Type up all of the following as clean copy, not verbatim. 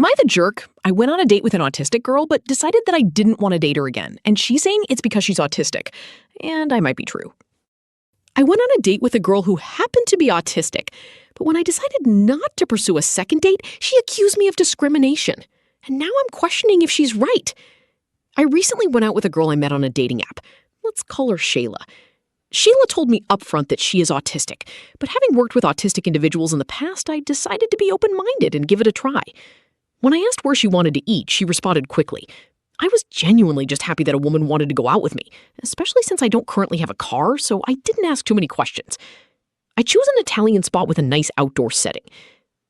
Am I the jerk? I went on a date with an autistic girl, but decided that I didn't want to date her again, and she's saying it's because she's autistic. And I might be true. I went on a date with a girl who happened to be autistic, but when I decided not to pursue a second date, she accused me of discrimination. And now I'm questioning if she's right. I recently went out with a girl I met on a dating app. Let's call her Shayla. Shayla told me upfront that she is autistic, but having worked with autistic individuals in the past, I decided to be open-minded and give it a try. When I asked where she wanted to eat, she responded quickly. I was genuinely just happy that a woman wanted to go out with me, especially since I don't currently have a car, so I didn't ask too many questions. I chose an Italian spot with a nice outdoor setting.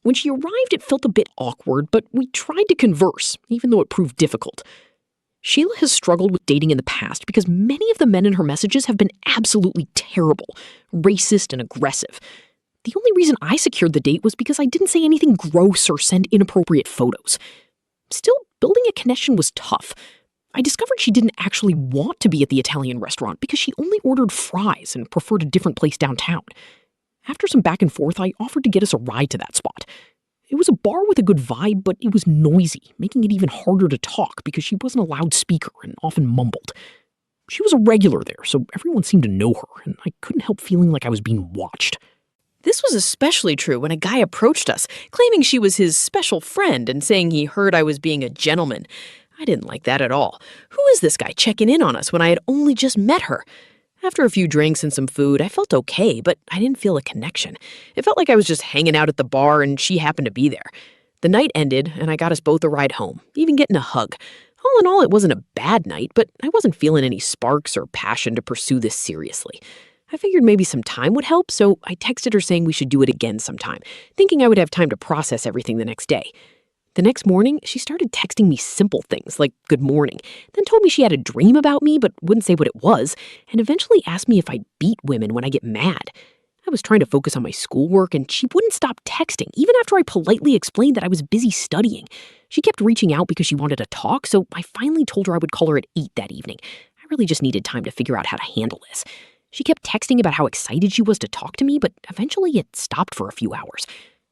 When she arrived, it felt a bit awkward, but we tried to converse, even though it proved difficult. Shayla has struggled with dating in the past because many of the men in her messages have been absolutely terrible, racist, and aggressive. The only reason I secured the date was because I didn't say anything gross or send inappropriate photos. Still, building a connection was tough. I discovered she didn't actually want to be at the Italian restaurant because she only ordered fries and preferred a different place downtown. After some back and forth, I offered to get us a ride to that spot. It was a bar with a good vibe, but it was noisy, making it even harder to talk because she wasn't a loudspeaker and often mumbled. She was a regular there, so everyone seemed to know her, and I couldn't help feeling like I was being watched. This was especially true when a guy approached us, claiming she was his special friend and saying he heard I was being a gentleman. I didn't like that at all. Who is this guy checking in on us when I had only just met her? After a few drinks and some food, I felt okay, but I didn't feel a connection. It felt like I was just hanging out at the bar and she happened to be there. The night ended, and I got us both a ride home, even getting a hug. All in all, it wasn't a bad night, but I wasn't feeling any sparks or passion to pursue this seriously. I figured maybe some time would help, so I texted her saying we should do it again sometime, thinking I would have time to process everything the next day. The next morning, she started texting me simple things like good morning, then told me she had a dream about me but wouldn't say what it was, and eventually asked me if I beat women when I get mad. I was trying to focus on my schoolwork, and she wouldn't stop texting, even after I politely explained that I was busy studying. She kept reaching out because she wanted to talk, so I finally told her I would call her at 8 that evening. I really just needed time to figure out how to handle this. She kept texting about how excited she was to talk to me, but eventually it stopped for a few hours.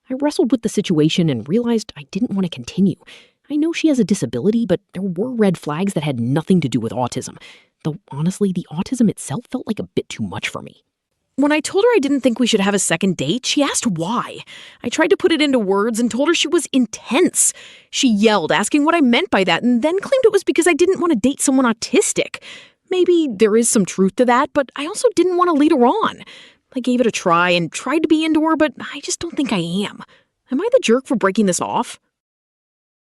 I wrestled with the situation and realized I didn't want to continue. I know she has a disability, but there were red flags that had nothing to do with autism. Though honestly, the autism itself felt like a bit too much for me. When I told her I didn't think we should have a second date, she asked why. I tried to put it into words and told her she was intense. She yelled, asking what I meant by that, and then claimed it was because I didn't want to date someone autistic. Maybe there is some truth to that, but I also didn't want to lead her on. I gave it a try and tried to be into her, but I just don't think I am. Am I the jerk for breaking this off?